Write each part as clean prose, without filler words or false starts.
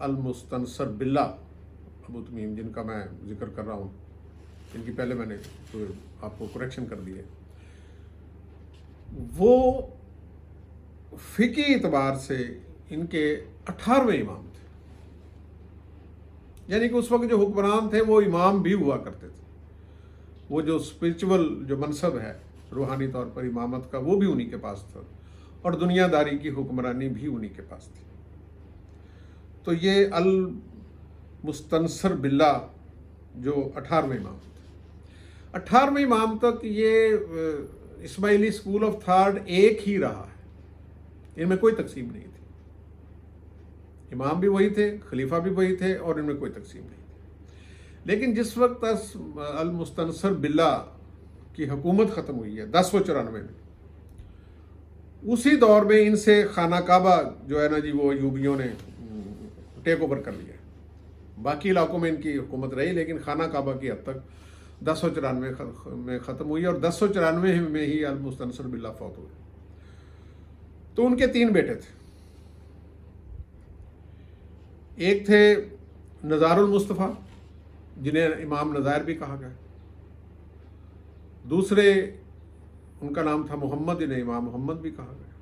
المستنصر باللہ ابو تمیم، جن کا میں ذکر کر رہا ہوں، ان کی پہلے میں نے تو آپ کو کریکشن کر دی ہے، وہ فقہی اعتبار سے ان کے 18ویں امام تھے، یعنی کہ اس وقت جو حکمران تھے وہ امام بھی ہوا کرتے تھے، وہ جو اسپرچول جو منصب ہے روحانی طور پر امامت کا، وہ بھی انہی کے پاس تھا، اور دنیا داری کی حکمرانی بھی انہی کے پاس تھی۔ تو یہ المستنصر باللہ جو 18ویں امام تھے، 18ویں امام تک یہ اسماعیلی اسکول آف تھاٹ ایک ہی رہا ہے، ان میں کوئی تقسیم نہیں تھی، امام بھی وہی تھے، خلیفہ بھی وہی تھے، اور ان میں کوئی تقسیم نہیں تھی۔ لیکن جس وقت المستنصر باللہ کی حکومت ختم ہوئی ہے 1094 میں، اسی دور میں ان سے خانہ کعبہ جو ہے نا جی، وہ ایوبیوں نے ٹیک اوور کر لیا۔ باقی علاقوں میں ان کی حکومت رہی، لیکن خانہ کعبہ کی حد تک 1094 میں ختم ہوئی، اور 1094 میں ہی المستنصر باللہ فوت ہوئے۔ تو ان کے 3 بیٹے تھے، ایک تھے نزار المصطفیٰ، جنہیں امام نظائر بھی کہا گیا، دوسرے ان کا نام تھا محمد، انہیں امام محمد بھی کہا گیا،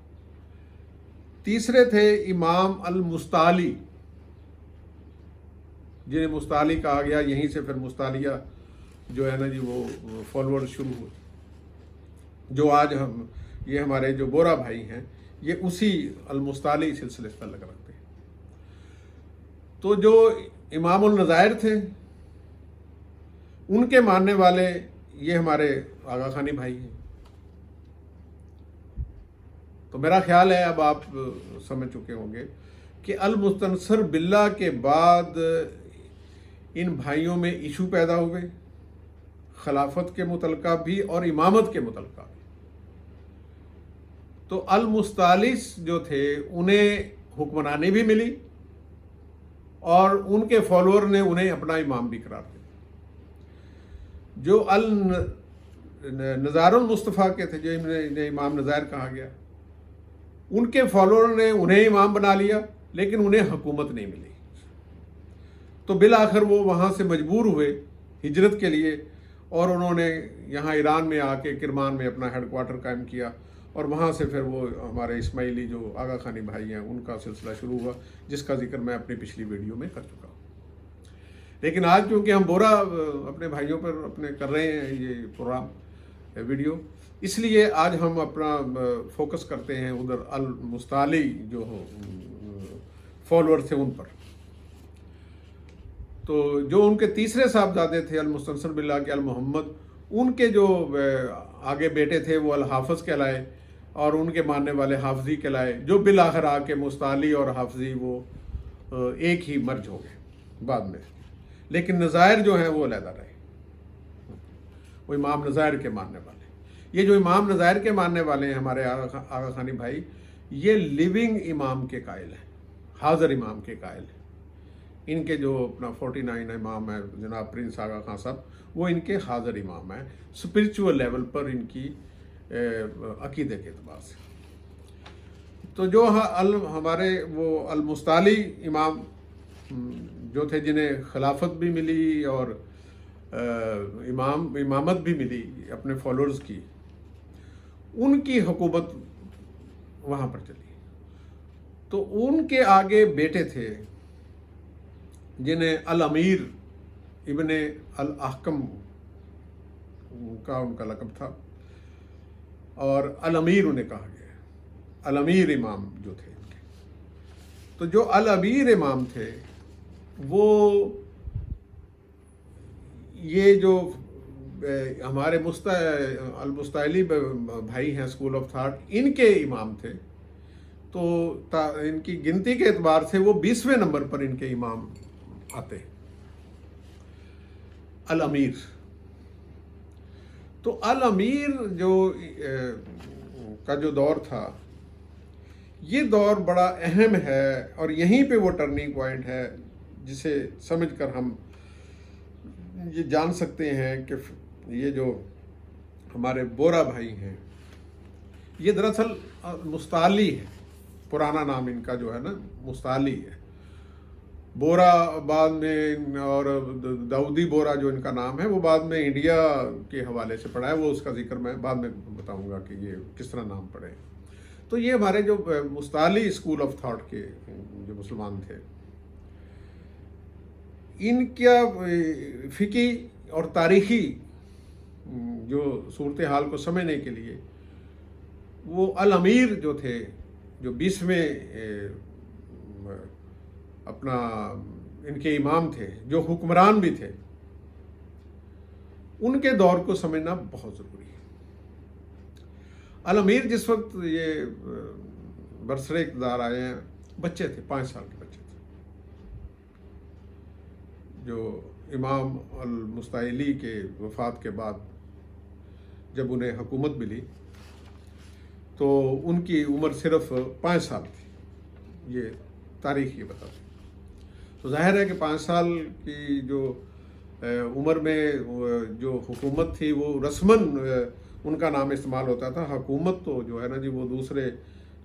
تیسرے تھے امام المستعلی، جنہیں مستعلی کہا گیا، یہیں سے پھر مستعلیہ جو ہے نا جی وہ فالوور شروع ہوئے، جو آج یہ ہمارے جو بورا بھائی ہیں یہ اسی المستعلی سلسلے سے تعلق رکھتے ہیں۔ تو جو امام النظائر تھے ان کے ماننے والے یہ ہمارے آغا خانی بھائی ہیں۔ تو میرا خیال ہے اب آپ سمجھ چکے ہوں گے کہ المستنصر باللہ کے بعد ان بھائیوں میں ایشو پیدا ہوئے، خلافت کے متعلقہ بھی اور امامت کے متعلقہ بھی۔ تو المستعلیث جو تھے انہیں حکمرانی بھی ملی، اور ان کے فالوور نے انہیں اپنا امام بھی قرار دیا۔ جو نزار المصطفیٰ کے تھے، جو انہیں امام نظائر کہا گیا، ان کے فالوور نے انہیں امام بنا لیا، لیکن انہیں حکومت نہیں ملی۔ تو بالآخر وہ وہاں سے مجبور ہوئے ہجرت کے لیے، اور انہوں نے یہاں ایران میں آ کے کرمان میں اپنا ہیڈ کوارٹر قائم کیا، اور وہاں سے پھر وہ ہمارے اسماعیلی جو آغا خانی بھائی ہیں ان کا سلسلہ شروع ہوا، جس کا ذکر میں اپنی پچھلی ویڈیو میں کر چکا ہوں۔ لیکن آج کیونکہ ہم بورا اپنے بھائیوں پر اپنے کر رہے ہیں یہ پروگرام ویڈیو، اس لیے آج ہم اپنا فوکس کرتے ہیں ادھر المستعلی جو فالوور تھے ان پر۔ تو جو ان کے تیسرے صاحبزادے تھے المستنصر باللہ کے المحمد، ان کے جو آگے بیٹے تھے وہ الحافظ کہلائے، اور ان کے ماننے والے حافظی کہلائے، جو بالآخر آ کے مستعلی اور حافظی وہ ایک ہی مرج ہو گئے بعد میں۔ لیکن نظائر جو ہیں وہ علیحدہ رہے، وہ امام نظائر کے ماننے والے۔ یہ جو امام نظائر کے ماننے والے ہیں ہمارے آغا خانی بھائی، یہ لیونگ امام کے قائل ہیں، حاضر امام کے قائل ہیں۔ ان کے جو اپنا 49 امام ہیں جناب پرنس آغا خان صاحب، وہ ان کے حاضر امام ہیں اسپرچول لیول پر، ان کی عقیدے کے اعتبار سے۔ تو جو ہمارے وہ المستعلی امام جو تھے، جنہیں خلافت بھی ملی اور امامت بھی ملی اپنے فالوورز کی، ان کی حکومت وہاں پر چلی۔ تو ان کے آگے بیٹے تھے جنہیں الامیر ابن الاحکم کا ان کا لقب تھا، اور الامیر انہیں کہا گیا، الامیر امام جو تھے ان کے۔ تو جو الامیر امام تھے وہ یہ جو ہمارے المستعلی بھائی ہیں اسکول آف تھاٹ، ان کے امام تھے۔ تو ان کی گنتی کے اعتبار سے وہ 20ویں نمبر پر ان کے امام آتے ہیں، الامیر۔ تو الامیر جو کا جو دور تھا، یہ دور بڑا اہم ہے، اور یہیں پہ وہ ٹرننگ پوائنٹ ہے جسے سمجھ کر ہم یہ جان سکتے ہیں کہ یہ جو ہمارے بورا بھائی ہیں، یہ دراصل مستعلی ہے، پرانا نام ان کا جو ہے نا مستعلی ہے، بورا بعد میں، اور داؤدی بورا جو ان کا نام ہے، وہ بعد میں انڈیا کے حوالے سے پڑا ہے، وہ اس کا ذکر میں بعد میں بتاؤں گا کہ یہ کس طرح نام پڑے۔ تو یہ ہمارے جو مستعلی اسکول آف تھاٹ کے جو مسلمان تھے، ان کا فقہی اور تاریخی جو صورتحال کو سمجھنے کے لیے وہ الامیر جو تھے، جو 20ویں اپنا ان کے امام تھے، جو حکمران بھی تھے، ان کے دور کو سمجھنا بہت ضروری ہے۔ الامیر جس وقت یہ برسر اقتدار آئے ہیں، بچے تھے، 5 سال کے بچے تھے۔ جو امام المستعلی کے وفات کے بعد جب انہیں حکومت ملی تو ان کی عمر صرف 5 سال تھی، یہ تاریخ یہ بتاتی۔ تو ظاہر ہے کہ 5 سال کی جو عمر میں جو حکومت تھی، وہ رسماً ان کا نام استعمال ہوتا تھا۔ حکومت تو جو ہے نا جی، وہ دوسرے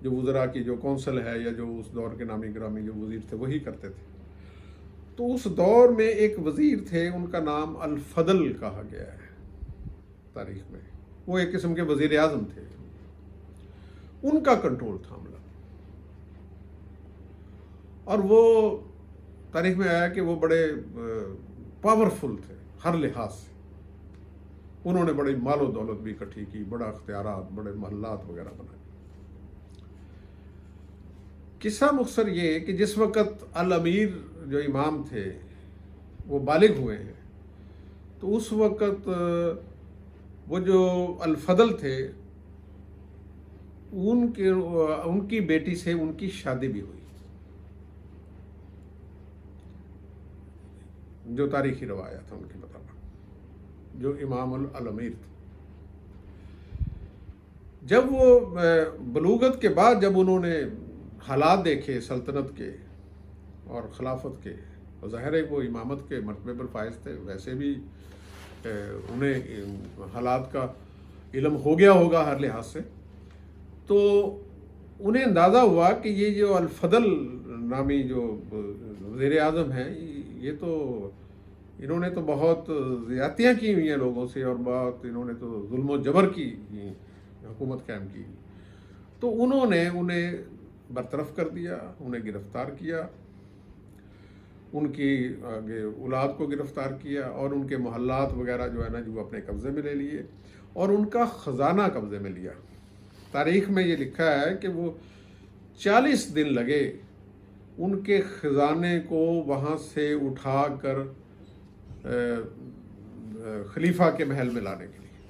جو وزراء کی جو کونسل ہے یا جو اس دور کے نامی گرامی جو وزیر تھے وہی کرتے تھے۔ تو اس دور میں ایک وزیر تھے، ان کا نام الفضل کہا گیا ہے تاریخ میں۔ وہ ایک قسم کے وزیر اعظم تھے، ان کا کنٹرول تھا عملہ، اور وہ تاریخ میں آیا کہ وہ بڑے پاورفل تھے ہر لحاظ سے۔ انہوں نے بڑی مال و دولت بھی اکٹھی کی، بڑا اختیارات، بڑے محلات وغیرہ بنائے۔ قصہ مختصر یہ کہ جس وقت الامیر جو امام تھے وہ بالغ ہوئے ہیں، تو اس وقت وہ جو الفضل تھے، ان کی بیٹی سے ان کی شادی بھی ہوئی، جو تاریخی روایات ہیں ان کے مطابق، جو امام الامیر تھے۔ جب وہ بلوغت کے بعد جب انہوں نے حالات دیکھے سلطنت کے اور خلافت کے، اور ظاہر ہے وہ امامت کے مرتبے پر فائز تھے، ویسے بھی انہیں حالات کا علم ہو گیا ہوگا ہر لحاظ سے، تو انہیں اندازہ ہوا کہ یہ جو الفضل نامی جو وزیر اعظم ہیں، یہ تو انہوں نے تو بہت زیادتیاں کی ہوئی ہیں لوگوں سے، اور بہت انہوں نے تو ظلم و جبر کی حکومت قائم کی۔ تو انہوں نے انہیں برطرف کر دیا، انہیں گرفتار کیا، ان کی آگے اولاد کو گرفتار کیا، اور ان کے محلات وغیرہ جو ہے نا جو اپنے قبضے میں لے لیے، اور ان کا خزانہ قبضے میں لیا۔ تاریخ میں یہ لکھا ہے کہ وہ 40 دن لگے ان کے خزانے کو وہاں سے اٹھا کر خلیفہ کے محل میں لانے کے لیے،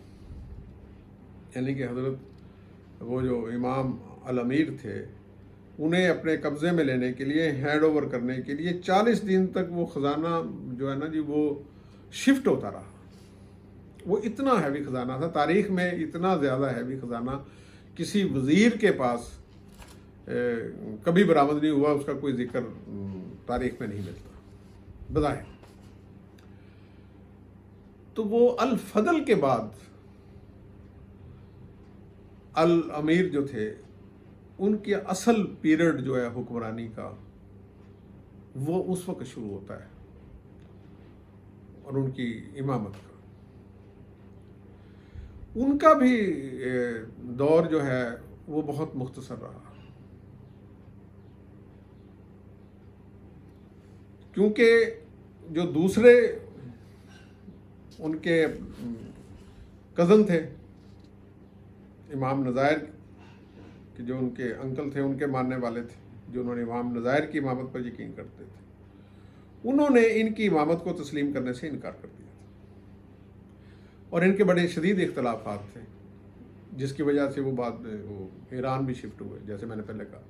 یعنی کہ حضرت وہ جو امام الامیر تھے انہیں اپنے قبضے میں لینے کے لیے، ہینڈ اوور کرنے کے لیے 40 دن تک وہ خزانہ جو ہے نا جی وہ شفٹ ہوتا رہا۔ وہ اتنا ہیوی خزانہ تھا، تاریخ میں اتنا زیادہ ہیوی خزانہ کسی وزیر کے پاس کبھی برآمد نہیں ہوا، اس کا کوئی ذکر تاریخ میں نہیں ملتا بظاہر۔ تو وہ الفضل کے بعد الامیر جو تھے، ان کی اصل پیریڈ جو ہے حکمرانی کا، وہ اس وقت شروع ہوتا ہے، اور ان کی امامت کا۔ ان کا بھی دور جو ہے وہ بہت مختصر رہا، کیونکہ جو دوسرے ان کے کزن تھے، امام نظائر کہ جو ان کے انکل تھے، ان کے ماننے والے تھے، جو انہوں نے امام نظائر کی امامت پر یقین کرتے تھے، انہوں نے ان کی امامت کو تسلیم کرنے سے انکار کر دیا، اور ان کے بڑے شدید اختلافات تھے، جس کی وجہ سے وہ بعد میں وہ ایران بھی شفٹ ہوئے، جیسے میں نے پہلے کہا۔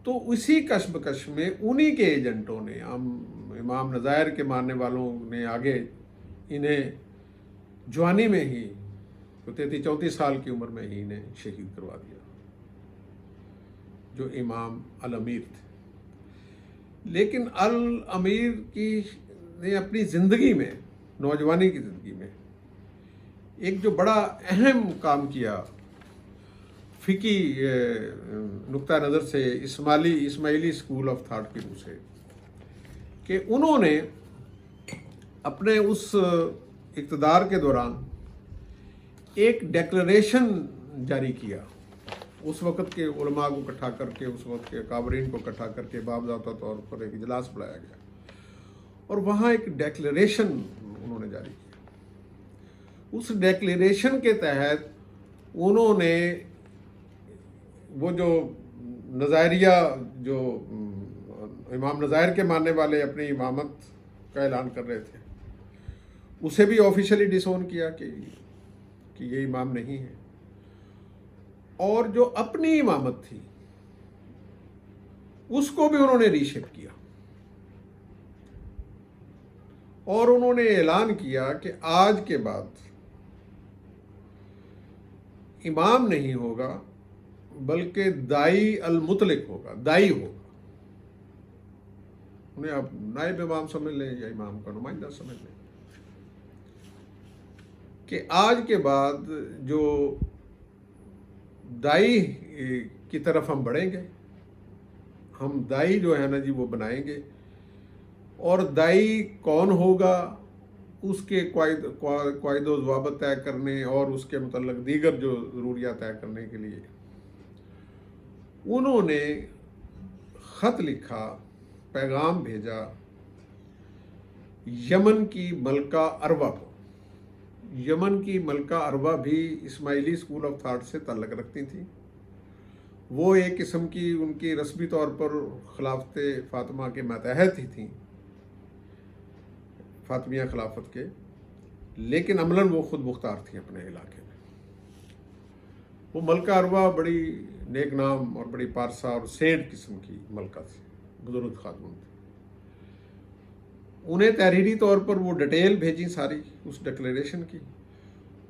تو اسی کشمکش میں انہی کے ایجنٹوں نے، امام نظائر کے ماننے والوں نے آگے انہیں جوانی میں ہی 33-34 سال کی عمر میں ہی انہیں شہید کروا دیا، جو امام الامیر تھے۔ لیکن الامیر نے اپنی زندگی میں، نوجوانی کی زندگی میں، ایک جو بڑا اہم کام کیا، فقی نقطہ نظر سے اسماعیلی اسکول آف تھاٹ کی روح سے کہ انہوں نے اپنے اس اقتدار کے دوران ایک ڈیکلریشن جاری کیا، اس وقت کے علماء کو اکٹھا کر کے، اس وقت کے کابرین کو اکٹھا کر کے باضابطہ طور پر ایک اجلاس بلایا گیا اور وہاں ایک ڈیکلریشن انہوں نے جاری کیا۔ اس ڈیکلریشن کے تحت انہوں نے وہ جو نظائریہ، جو امام نظائر کے ماننے والے اپنی امامت کا اعلان کر رہے تھے، اسے بھی آفیشلی ڈس اون کیا کہ یہ امام نہیں ہے، اور جو اپنی امامت تھی اس کو بھی انہوں نے ری شیپ کیا اور انہوں نے اعلان کیا کہ آج کے بعد امام نہیں ہوگا بلکہ دائی المطلق ہوگا، دائی ہوگا۔ انہیں آپ نائب امام سمجھ لیں یا امام کا نمائندہ سمجھ لیں، کہ آج کے بعد جو دائی کی طرف ہم بڑھیں گے، ہم دائی جو ہے نا جی وہ بنائیں گے، اور دائی کون ہوگا اس کے قواعد و ضوابط طے کرنے اور اس کے متعلق دیگر جو ضروریات طے کرنے کے لیے انہوں نے خط لکھا، پیغام بھیجا یمن کی ملکہ عروہ کو۔ یمن کی ملکہ عروہ بھی اسماعیلی اسکول آف تھاٹ سے تعلق رکھتی تھیں، وہ ایک قسم کی ان کی رسمی طور پر خلافت فاطمہ کے ماتحت ہی تھیں، فاطمیہ خلافت کے، لیکن عملاً وہ خود مختار تھیں اپنے علاقے میں۔ وہ ملکہ عروہ بڑی نیک نام اور بڑی پارسا اور سینٹ قسم کی ملکہ تھی، بزرگ خاتون تھی۔ انہیں تحریری طور پر وہ ڈیٹیل بھیجی ساری اس ڈکلیریشن کی،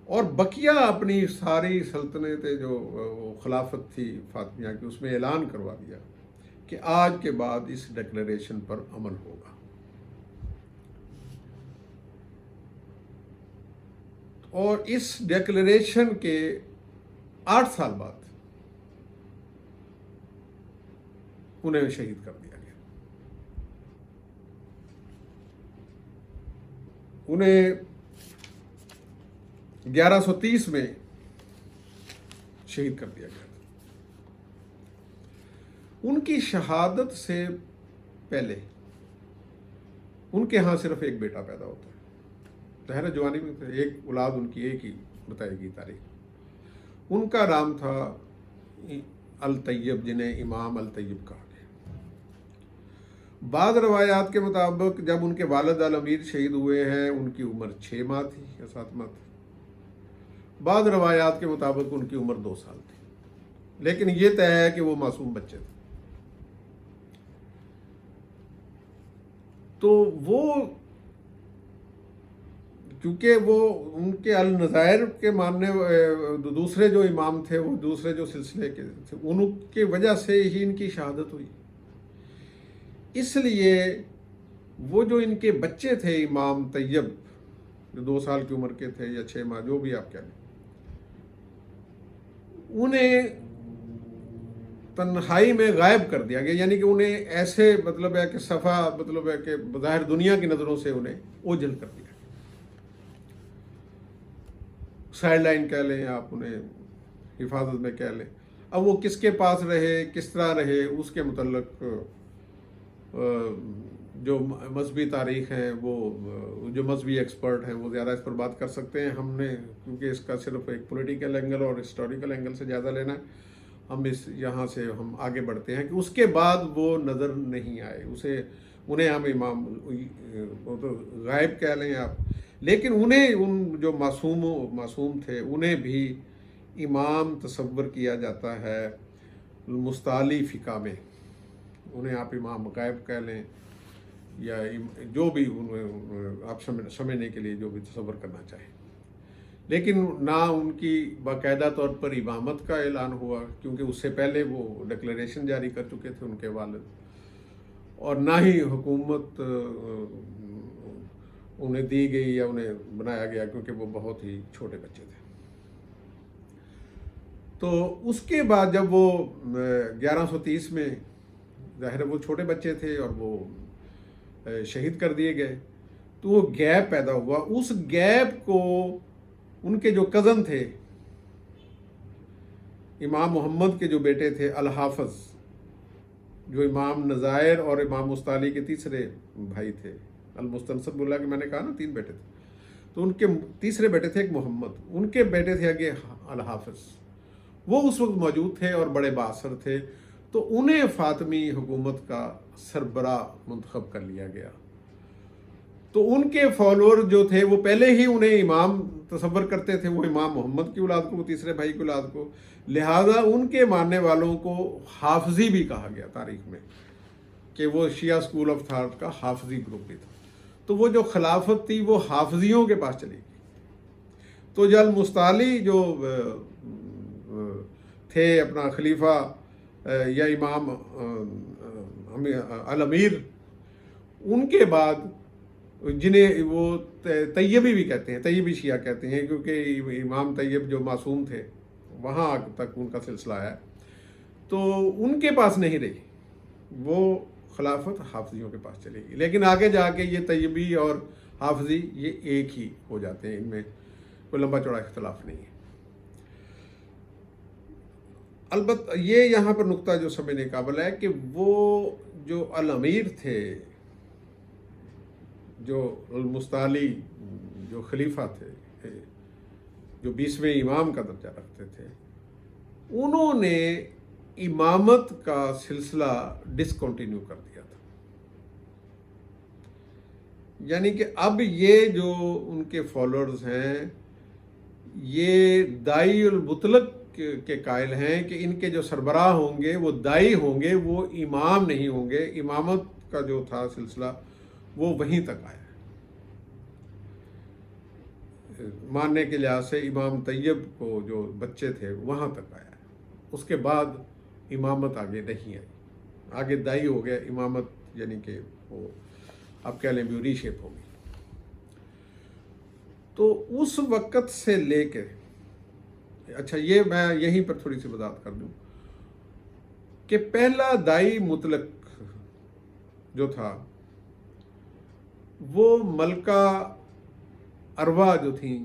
اور بقیہ اپنی ساری سلطنت جو خلافت تھی فاطمیہ کی اس میں اعلان کروا دیا کہ آج کے بعد اس ڈکلیریشن پر عمل ہوگا۔ اور اس ڈکلیریشن کے 8 سال بعد انہیں شہید کر دیا گیا۔ انہیں 1130 میں شہید کر دیا گیا تھا۔ ان کی شہادت سے پہلے ان کے ہاں صرف ایک بیٹا پیدا ہوتا ہے، ظاہر جوانی میں ایک اولاد ان کی ایک ہی بتائی گئی تاریخ۔ ان کا نام تھا الطیب، جنہیں امام الطیب کہا گیا۔ بعض روایات کے مطابق جب ان کے والد الامیر شہید ہوئے ہیں ان کی عمر 6 ماہ تھی یا 7 ماہ تھی، بعض روایات کے مطابق ان کی عمر 2 سال تھی، لیکن یہ طے ہے کہ وہ معصوم بچے تھے۔ تو وہ کیونکہ وہ ان کے النظائر کے ماننے دوسرے جو امام تھے، وہ دوسرے جو سلسلے کے تھے، ان کی وجہ سے ہی ان کی شہادت ہوئی۔ اس لیے وہ جو ان کے بچے تھے امام طیب، جو 2 سال کی عمر کے تھے یا 6 ماہ، جو بھی آپ کہہ لیں، انہیں تنہائی میں غائب کر دیا گیا، یعنی کہ انہیں ایسے مطلب ہے کہ صفحہ مطلب ہے کہ بظاہر دنیا کی نظروں سے انہیں اوجھل کر دیا، سائیڈ لائن کہہ لیں آپ، انہیں حفاظت میں کہہ لیں۔ اب وہ کس کے پاس رہے، کس طرح رہے، اس کے متعلق جو مذہبی تاریخ ہیں، وہ جو مذہبی ایکسپرٹ ہیں وہ زیادہ اس پر بات کر سکتے ہیں۔ ہم نے کیونکہ اس کا صرف ایک پولیٹیکل اینگل اور ہسٹوریکل اینگل سے جائزہ لینا ہے، ہم یہاں سے ہم آگے بڑھتے ہیں کہ اس کے بعد وہ نظر نہیں آئے، انہیں ہم امام تو غائب کہہ لیں آپ، لیکن انہیں ان جو معصوم تھے انہیں بھی امام تصور کیا جاتا ہے مستعلی فقہ میں، انہیں آپ امام غائب کہہ لیں یا جو بھی آپ سمجھنے کے لیے جو بھی تصور کرنا چاہیں، لیکن نہ ان کی باقاعدہ طور پر امامت کا اعلان ہوا، کیونکہ اس سے پہلے وہ ڈکلیریشن جاری کر چکے تھے ان کے والد، اور نہ ہی حکومت انہیں دی گئی یا انہیں بنایا گیا، کیونکہ وہ بہت ہی چھوٹے بچے تھے۔ تو اس کے بعد جب وہ 1130 میں، ظاہر وہ چھوٹے بچے تھے اور وہ شہید کر دیے گئے، تو وہ گیپ پیدا ہوا. اس گیپ کو ان کے جو کزن تھے، امام محمد کے جو بیٹے تھے الحافظ، جو امام نظائر اور امام مستعلی کے تیسرے بھائی تھے، المستنصر اللہ کے میں نے کہا نا 3 بیٹے تھے، تو ان کے تیسرے بیٹے تھے ایک محمد، ان کے بیٹے تھے آگے الحافظ. وہ اس وقت موجود تھے اور بڑے بااثر تھے، تو انہیں فاطمی حکومت کا سربراہ منتخب کر لیا گیا. تو ان کے فالوور جو تھے وہ پہلے ہی انہیں امام تصور کرتے تھے، وہ امام محمد کی اولاد کو، وہ تیسرے بھائی کی اولاد کو، لہذا ان کے ماننے والوں کو حافظی بھی کہا گیا تاریخ میں، کہ وہ شیعہ اسکول آف تھاٹ کا حافظی گروپ بھی تھا. تو وہ جو خلافت تھی وہ حافظیوں کے پاس چلی گئی. تو جو المستعلی جو تھے اپنا خلیفہ یا امام الامیر، ان کے بعد جنہیں وہ طیبی بھی کہتے ہیں، طیبی شیعہ کہتے ہیں، کیونکہ امام طیب جو معصوم تھے وہاں تک ان کا سلسلہ ہے، تو ان کے پاس نہیں رہی، وہ خلافت حافظیوں کے پاس چلے گی. لیکن آگے جا کے یہ طیبی اور حافظی یہ ایک ہی ہو جاتے ہیں، ان میں کوئی لمبا چوڑا اختلاف نہیں ہے. البتہ یہ یہاں پر نقطہ جو سمجھنے قابل ہے کہ وہ جو الامیر تھے، جو المستعلی جو خلیفہ تھے، جو 20ویں امام کا درجہ رکھتے تھے، انہوں نے امامت کا سلسلہ ڈسکنٹینیو کر دیا تھا. یعنی کہ اب یہ جو ان کے فالوورز ہیں یہ دائی المطلق کے قائل ہیں کہ ان کے جو سربراہ ہوں گے وہ دائی ہوں گے، وہ امام نہیں ہوں گے. امامت کا جو تھا سلسلہ وہ وہیں تک آیا، ماننے کے لحاظ سے امام طیب کو جو بچے تھے وہاں تک آیا. اس کے بعد امامت آگے نہیں آئی، آگے دائی ہو گیا، امامت یعنی کہ وہ آپ کہہ لیں بیوری شیپ ہوگی. تو اس وقت سے لے کے اچھا یہ میں یہیں پر تھوڑی سی وضاحت کر دوں کہ پہلا دائی مطلق جو تھا وہ ملکہ اروا جو تھیں،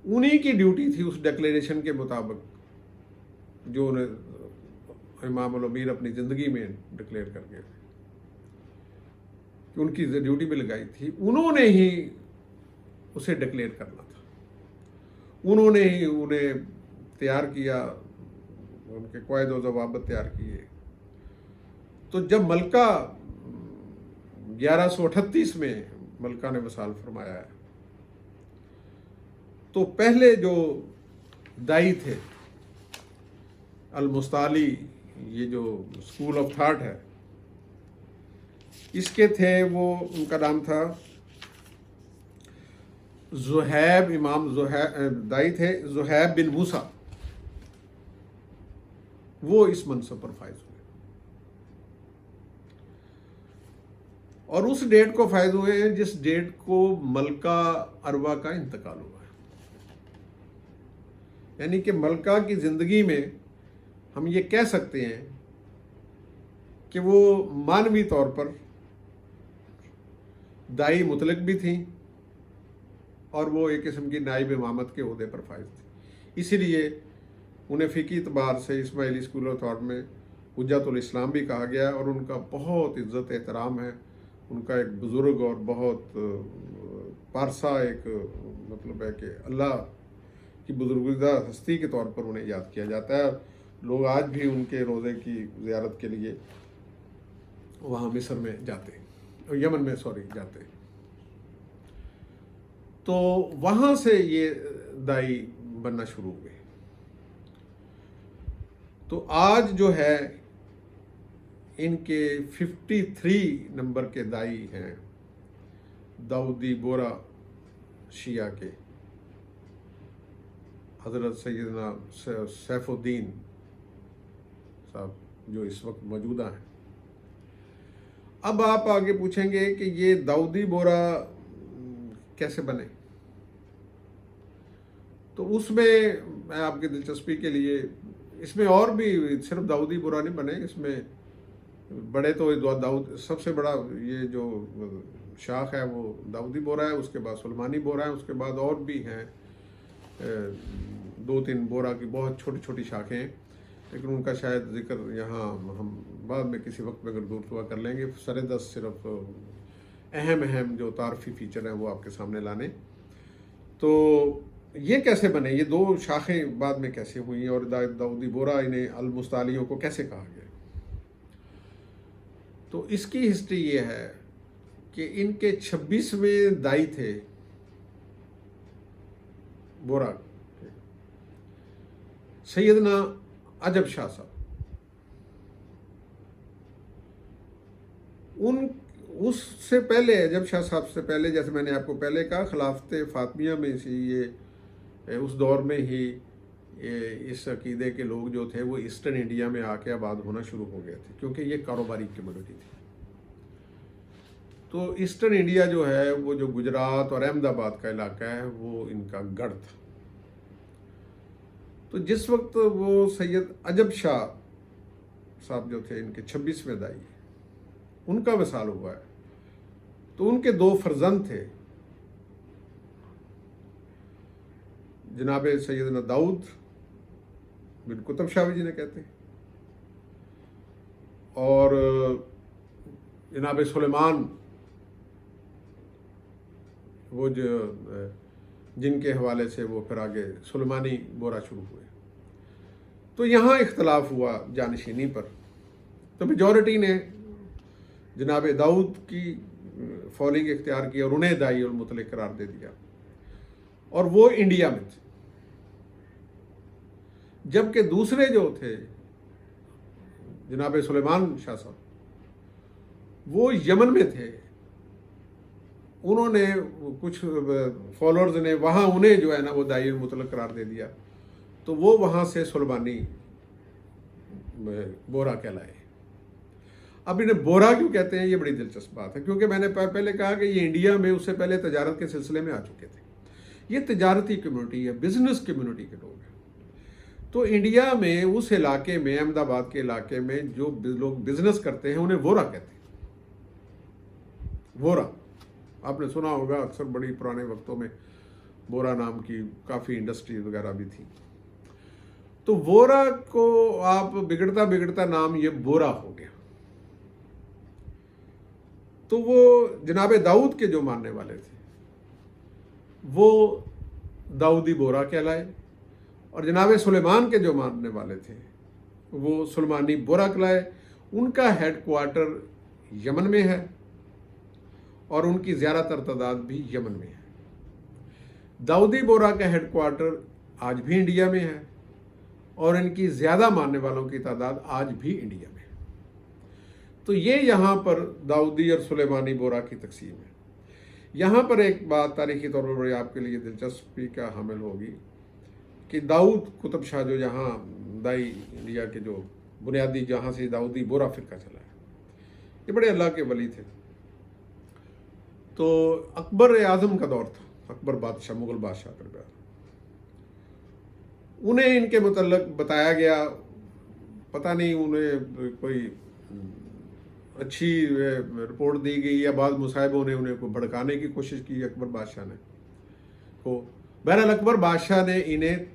انہی کی ڈیوٹی تھی اس ڈیکلیریشن کے مطابق جو انہیں امام الامیر اپنی زندگی میں ڈکلیئر کر گئے تھے، کہ ان کی ڈیوٹی بھی لگائی تھی، انہوں نے ہی اسے ڈکلیئر کرنا تھا، انہوں نے ہی انہیں تیار کیا، ان کے قواعد و ضوابط تیار کیے. تو جب ملکہ 1138 میں ملکہ نے وصال فرمایا ہے، تو پہلے جو دائی تھے المستعلی، یہ جو اسکول آف تھاٹ ہے اس کے تھے، وہ ان کا نام تھا زہیب، امام زہیب دائی تھے زہیب بن موسیٰ، وہ اس منصب پر فائز ہوئے. اور اس ڈیٹ کو فائز ہوئے ہیں جس ڈیٹ کو ملکہ اروا کا انتقال ہوا ہے. یعنی کہ ملکہ کی زندگی میں ہم یہ کہہ سکتے ہیں کہ وہ معنوی طور پر دائی مطلق بھی تھیں اور وہ ایک قسم کی نائب امامت کے عہدے پر فائز تھی. اسی لیے انہیں فقہی اعتبار سے اسماعیلی اسکول آف تھاٹ میں حجت الاسلام بھی کہا گیا، اور ان کا بہت عزت احترام ہے. ان کا ایک بزرگ اور بہت پارسا ایک مطلب ہے کہ اللہ کی بزرگزیدہ ہستی کے طور پر انہیں یاد کیا جاتا ہے. لوگ آج بھی ان کے روضے کی زیارت کے لیے وہاں مصر میں جاتے ہیں، یمن میں جاتے ہیں. تو وہاں سے یہ دائی بننا شروع ہوئے. تو آج جو ہے ان کے 53 نمبر کے دائی ہیں داؤدی بورا شیعہ کے، حضرت سیدنا سیف الدین صاحب جو اس وقت موجودہ ہیں. اب آپ آگے پوچھیں گے کہ یہ داؤدی بورا کیسے بنے؟ تو اس میں میں آپ کی دلچسپی کے لیے، اس میں اور بھی صرف داؤدی بورا نہیں بنے، اس میں بڑے تو داؤد سب سے بڑا یہ جو شاخ ہے وہ داؤدی بورا ہے، اس کے بعد سلیمانی بورا ہے، اس کے بعد اور بھی ہیں 2-3 بورا کی بہت چھوٹی چھوٹی شاخیں ہیں، لیکن ان کا شاید ذکر یہاں ہم بعد میں کسی وقت میں اگر گفتگو کر لیں گے. سر دست صرف اہم جو تعارفی فیچر ہیں وہ آپ کے سامنے لانے. تو یہ کیسے بنے، یہ 2 شاخیں بعد میں کیسے ہوئیں، اور داؤدی بورا انہیں المستعلیوں کو کیسے کہا گیا؟ تو اس کی ہسٹری یہ ہے کہ ان کے 26ویں دائی تھے بورا کے، سیدنا عجب شاہ صاحب. اس سے پہلے، عجب شاہ صاحب سے پہلے، جیسے میں نے آپ کو پہلے کہا، خلافت فاطمیہ میں سے یہ اس دور میں ہی اس عقیدے کے لوگ جو تھے وہ ایسٹرن انڈیا میں آ کے آباد ہونا شروع ہو گئے تھے، کیونکہ یہ کاروباری کمیونٹی تھی. تو ایسٹرن انڈیا جو ہے وہ جو گجرات اور احمد آباد کا علاقہ ہے وہ ان کا گڑھ تھا. تو جس وقت وہ سید عجب شاہ صاحب جو تھے، ان کے 26ویں دائی، ان کا وصال ہوا ہے، تو ان کے 2 فرزند تھے، جناب سیدنا داؤد بن قطب شاہ جنہیں کہتے ہیں، اور جناب سلیمان، وہ جو جن کے حوالے سے وہ پھر آگے سلیمانی بورا شروع ہوئے. تو یہاں اختلاف ہوا جانشینی پر. تو میجورٹی نے جناب داؤد کی فالوئنگ اختیار کی اور انہیں دائی المطلق قرار دے دیا، اور وہ انڈیا میں تھے، جبکہ دوسرے جو تھے جناب سلیمان شاہ صاحب وہ یمن میں تھے. انہوں نے کچھ فالوورز نے وہاں انہیں جو ہے نا وہ دائی المطلق قرار دے دیا، تو وہ وہاں سے سلیمانی بورا کہلائے. اب انہیں بورا کیوں کہتے ہیں، یہ بڑی دلچسپ بات ہے، کیونکہ میں نے پہلے کہا کہ یہ انڈیا میں اس سے پہلے تجارت کے سلسلے میں آ چکے تھے. یہ تجارتی کمیونٹی ہے، بزنس کمیونٹی کے لوگ ہیں. تو انڈیا میں اس علاقے میں، احمد آباد کے علاقے میں جو لوگ بزنس کرتے ہیں انہیں وورا کہتے ہیں. وورا آپ نے سنا ہوگا، اکثر بڑی پرانے وقتوں میں بورا نام کی کافی انڈسٹریز وغیرہ بھی تھی. تو وورا کو آپ بگڑتا نام یہ بورا ہو گیا. تو وہ جناب داؤد کے جو ماننے والے تھے وہ داؤدی بورا کہلائے، اور جناب سلیمان کے جو ماننے والے تھے وہ سلیمانی بورا کہلائے. ان کا ہیڈ کوارٹر یمن میں ہے، اور ان کی زیادہ تر تعداد بھی یمن میں ہے. داؤدی بورا کا ہیڈ کوارٹر آج بھی انڈیا میں ہے، اور ان کی زیادہ ماننے والوں کی تعداد آج بھی انڈیا میں ہے. تو یہ یہاں پر داؤدی اور سلیمانی بورا کی تقسیم ہے. یہاں پر ایک بات تاریخی طور پر آپ کے لیے دلچسپی کا حامل ہوگی کہ داؤد قطب شاہ جو یہاں دائی انڈیا کے جو بنیادی، جہاں سے داؤدی بورا فرقہ چلا ہے، یہ بڑے اللہ کے ولی تھے. تو اکبر اعظم کا دور تھا، اکبر بادشاہ، مغل بادشاہ کا. انہیں ان کے متعلق بتایا گیا، پتہ نہیں انہیں کوئی اچھی رپورٹ دی گئی یا بعض مصاحبوں نے انہیں کو بھڑکانے کی کوشش کی اکبر بادشاہ نے کو. بہرحال اکبر بادشاہ نے انہیں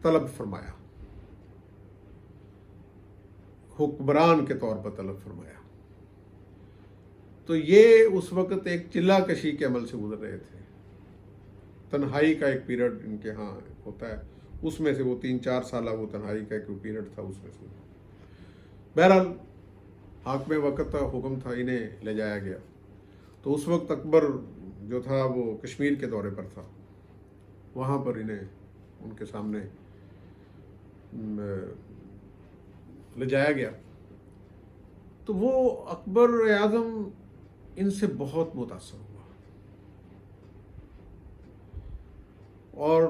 طلب فرمایا، حکمران کے طور پر طلب فرمایا. تو یہ اس وقت ایک چلہ کشی کے عمل سے گزر رہے تھے. تنہائی کا ایک پیریڈ ان کے ہاں ہوتا ہے، اس میں سے وہ 3-4 سالہ وہ تنہائی کا ایک پیریڈ تھا، اس میں سے بہرحال حاکم وقت حکم تھا، انہیں لے جایا گیا. تو اس وقت اکبر جو تھا وہ کشمیر کے دورے پر تھا، وہاں پر انہیں ان کے سامنے لے جایا گیا. تو وہ اکبر اعظم ان سے بہت متاثر ہوا، اور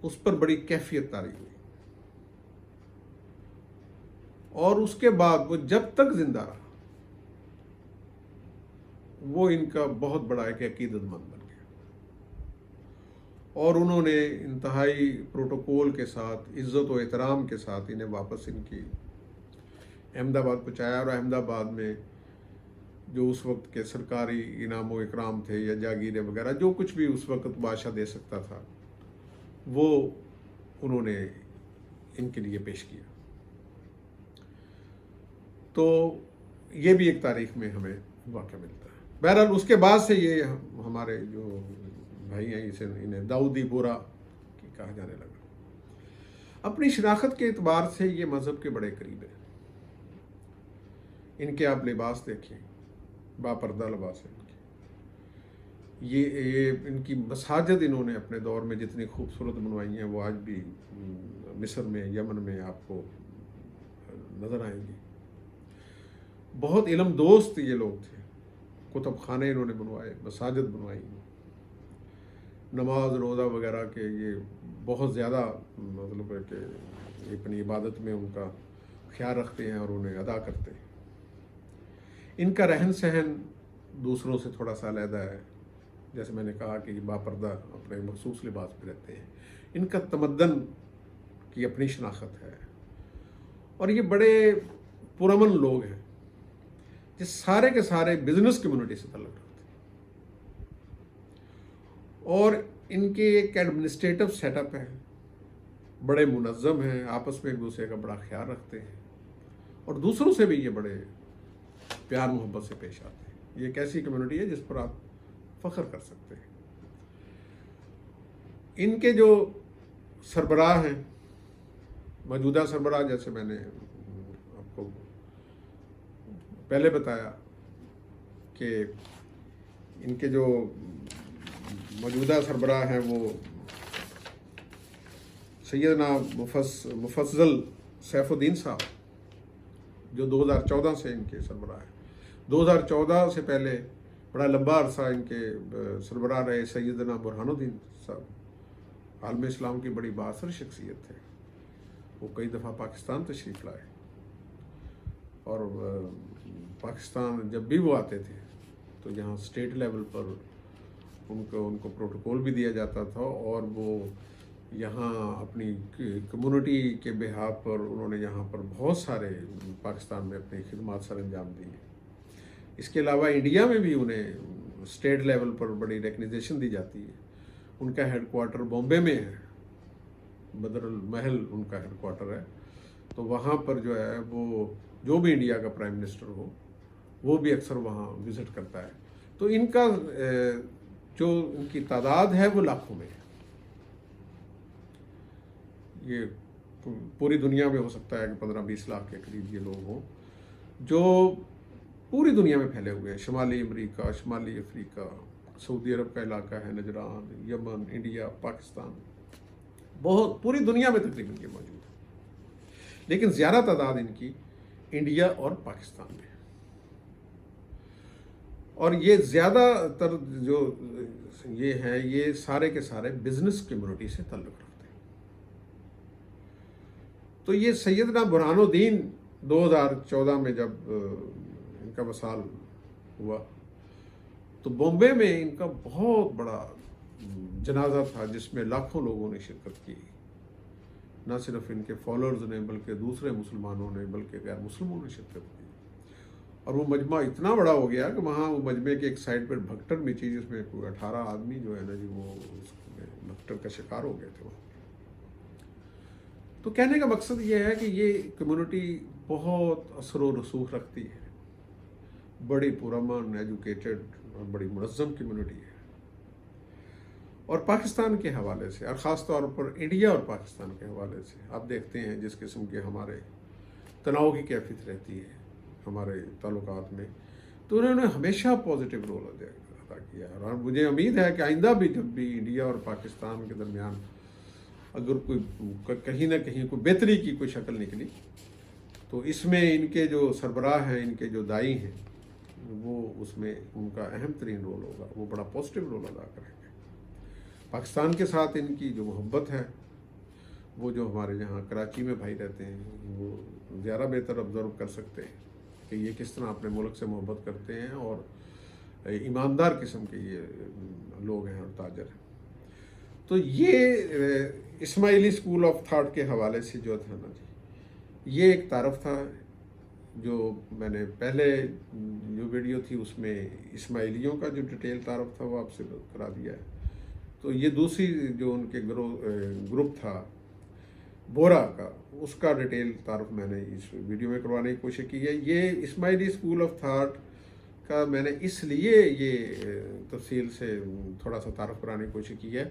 اس پر بڑی کیفیت طاری ہوئی. اور اس کے بعد وہ جب تک زندہ رہا وہ ان کا بہت بڑا ایک عقیدت مند بن گیا. اور انہوں نے انتہائی پروٹوکول کے ساتھ، عزت و احترام کے ساتھ انہیں واپس ان کی احمد آباد پہنچایا، اور احمد آباد میں جو اس وقت کے سرکاری انعام و اکرام تھے یا جاگیریں وغیرہ، جو کچھ بھی اس وقت بادشاہ دے سکتا تھا، وہ انہوں نے ان کے لیے پیش کیا۔ تو یہ بھی ایک تاریخ میں ہمیں واقعہ ملتا ہے۔ بہرحال اس کے بعد سے یہ ہمارے جو بھائی ہیں انہیں داؤدی بورا کہا جانے لگا۔ اپنی شناخت کے اعتبار سے یہ مذہب کے بڑے قریب ہیں۔ ان کے آپ لباس دیکھیں، باپردہ لباس ہے ان کی۔ یہ ان کی مساجد انہوں نے اپنے دور میں جتنی خوبصورت بنوائی ہیں وہ آج بھی مصر میں، یمن میں آپ کو نظر آئیں گی۔ بہت علم دوست یہ لوگ تھے، کتب خانے انہوں نے بنوائے، مساجد بنوائی، نماز روزہ وغیرہ کے یہ بہت زیادہ مطلب ہے کہ اپنی عبادت میں ان کا خیال رکھتے ہیں اور انہیں ادا کرتے ہیں۔ ان کا رہن سہن دوسروں سے تھوڑا سا علیحدہ ہے، جیسے میں نے کہا کہ یہ باپردہ اپنے مخصوص لباس میں رہتے ہیں۔ ان کا تمدن کی اپنی شناخت ہے، اور یہ بڑے پرامن لوگ ہیں، یہ سارے کے سارے بزنس کمیونٹی سے تعلق رکھتے ہیں، اور ان کے ایک ایڈمنسٹریٹو سیٹ اپ ہے، بڑے منظم ہیں، آپس میں ایک دوسرے کا بڑا خیال رکھتے ہیں، اور دوسروں سے بھی یہ بڑے پیار محبت سے پیش آتے ہیں۔ یہ ایک ایسی کمیونٹی ہے جس پر آپ فخر کر سکتے ہیں۔ ان کے جو سربراہ ہیں، موجودہ سربراہ، جیسے میں نے آپ کو پہلے بتایا کہ ان کے جو موجودہ سربراہ ہیں وہ سیدنا مفضل سیف الدین صاحب، جو 2014 سے ان کے سربراہ ہیں۔ 2014 سے پہلے بڑا لمبا عرصہ ان کے سربراہ رہے سیدنا برہان الدین صاحب، عالم اسلام کی بڑی بااثر شخصیت تھے۔ وہ کئی دفعہ پاکستان تشریف لائے، اور پاکستان جب بھی وہ آتے تھے تو یہاں اسٹیٹ لیول پر ان کو پروٹوکول بھی دیا جاتا تھا، اور وہ یہاں اپنی کمیونٹی کے بہاف پر انہوں نے یہاں پر بہت سارے پاکستان میں اپنی خدمات سر انجام دی ہیں۔ اس کے علاوہ انڈیا میں بھی انہیں اسٹیٹ لیول پر بڑی ریکگنیشن دی جاتی ہے۔ ان کا ہیڈ کوارٹر بامبے میں ہے، بدر المحل ان کا ہیڈ کوارٹر ہے، تو وہاں پر جو ہے وہ جو بھی انڈیا کا پرائم منسٹر ہو وہ بھی اکثر وہاں وزٹ کرتا ہے۔ تو ان کا جو ان کی تعداد ہے وہ لاکھوں میں ہے۔ یہ پوری دنیا میں ہو سکتا ہے کہ 15-20 لاکھ کے قریب یہ لوگ ہوں، جو پوری دنیا میں پھیلے ہوئے ہیں۔ شمالی امریکہ، شمالی افریقہ، سعودی عرب کا علاقہ ہے، نجران، یمن، انڈیا، پاکستان، بہت پوری دنیا میں تقریباً یہ موجود ہے، لیکن زیادہ تعداد ان کی انڈیا اور پاکستان میں ہے۔ اور یہ زیادہ تر جو یہ ہیں، یہ سارے کے سارے بزنس کمیونٹی سے تعلق رکھتے ہیں۔ تو یہ سیدنا برہان الدین 2014 میں جب ان کا وصال ہوا تو بامبے میں ان کا بہت بڑا جنازہ تھا، جس میں لاکھوں لوگوں نے شرکت کی، نہ صرف ان کے فالوورز نے بلکہ دوسرے مسلمانوں نے، بلکہ غیر مسلموں نے شرکت کی۔ اور وہ مجمع اتنا بڑا ہو گیا کہ وہاں وہ مجمع کے ایک سائڈ پر بھگٹر مچی، جس میں کوئی 18 آدمی جو ہے نا جی وہ اس بھگٹر کا شکار ہو گئے تھے وہاں۔ تو کہنے کا مقصد یہ ہے کہ یہ کمیونٹی بہت اثر و رسوخ رکھتی ہے، بڑی پرامن، ایجوکیٹڈ اور بڑی منظم کمیونٹی ہے۔ اور پاکستان کے حوالے سے، اور خاص طور پر انڈیا اور پاکستان کے حوالے سے، آپ دیکھتے ہیں جس قسم کے ہمارے تناؤ کی کیفیت رہتی ہے ہمارے تعلقات میں، تو انہوں نے ہمیشہ پازیٹیو رول ادا کیا ہے۔ اور مجھے امید ہے کہ آئندہ بھی جب بھی انڈیا اور پاکستان کے درمیان اگر کوئی کہیں نہ کہیں کوئی بہتری کی کوئی شکل نکلی، تو اس میں ان کے جو سربراہ ہیں، ان کے جو دائی ہیں، وہ اس میں ان کا اہم ترین رول ہوگا، وہ بڑا پازیٹیو رول ادا کریں گے۔ پاکستان کے ساتھ ان کی جو محبت ہے، وہ جو ہمارے یہاں کراچی میں بھائی رہتے ہیں وہ زیادہ بہتر آبزرو کر سکتے ہیں کہ یہ کس طرح اپنے ملک سے محبت کرتے ہیں، اور ایماندار قسم کے یہ لوگ ہیں اور تاجر ہیں۔ تو یہ اسماعیلی اسکول آف تھاٹ کے حوالے سے جو تھا نا جی، یہ ایک تعارف تھا جو میں نے پہلے جو ویڈیو تھی اس میں اسماعیلیوں کا جو ڈیٹیل تعارف تھا وہ آپ سے کرا دیا ہے. تو یہ دوسری جو ان کے گروپ تھا بورا کا، اس کا ڈیٹیل تعارف میں نے اس ویڈیو میں کروانے کی کوشش کی ہے. یہ اسماعیلی اسکول آف تھاٹ کا میں نے اس لیے یہ تفصیل سے تھوڑا سا تعارف کرانے کی کوشش کی ہے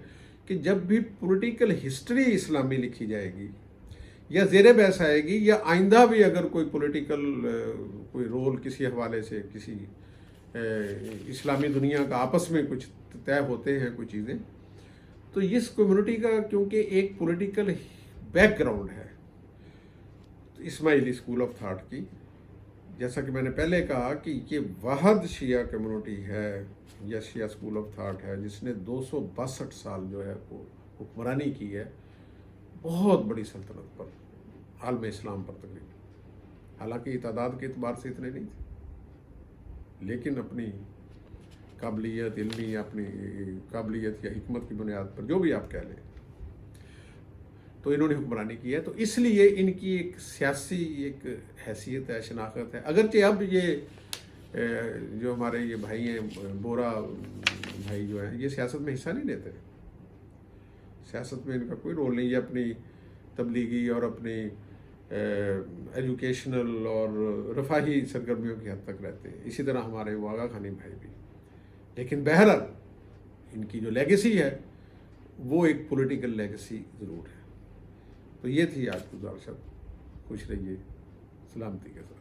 کہ جب بھی پولیٹیکل ہسٹری اسلامی لکھی جائے گی یا زیر بحث آئے گی، یا آئندہ بھی اگر کوئی پولیٹیکل کوئی رول کسی حوالے سے کسی اسلامی دنیا کا آپس میں کچھ طے ہوتے ہیں کوئی چیزیں، تو اس کمیونٹی کا کیونکہ ایک پولیٹیکل بیک گراؤنڈ ہے اسماعیلی اسکول آف تھاٹ کی، جیسا کہ میں نے پہلے کہا کہ یہ واحد شیعہ کمیونٹی ہے یا شیعہ اسکول آف تھاٹ ہے جس نے 262 سال جو ہے وہ حکمرانی کی ہے بہت بڑی سلطنت پر، عالم اسلام پر تقریباً. حالانکہ یہ تعداد کے اعتبار سے اتنے نہیں تھے، لیکن اپنی قابلیت علمی، اپنی قابلیت یا حکمت کی بنیاد پر جو بھی آپ کہہ لیں، تو انہوں نے حکمرانی کی ہے. تو اس لیے ان کی ایک سیاسی ایک حیثیت ہے، شناخت ہے. اگرچہ اب یہ جو ہمارے یہ بھائی ہیں بورا بھائی جو ہیں، یہ سیاست میں حصہ نہیں لیتے، سیاست میں ان کا کوئی رول نہیں. یہ اپنی تبلیغی اور اپنی ایجوکیشنل اور رفاہی سرگرمیوں کی حد تک رہتے ہیں. اسی طرح ہمارے واغا خانی بھائی بھی. لیکن بہرحال ان کی جو لیگیسی ہے وہ ایک پولیٹیکل لیگیسی ضرور ہے. تو یہ تھی آج کی گزارش. خوش رہیے، سلامتی کے ساتھ.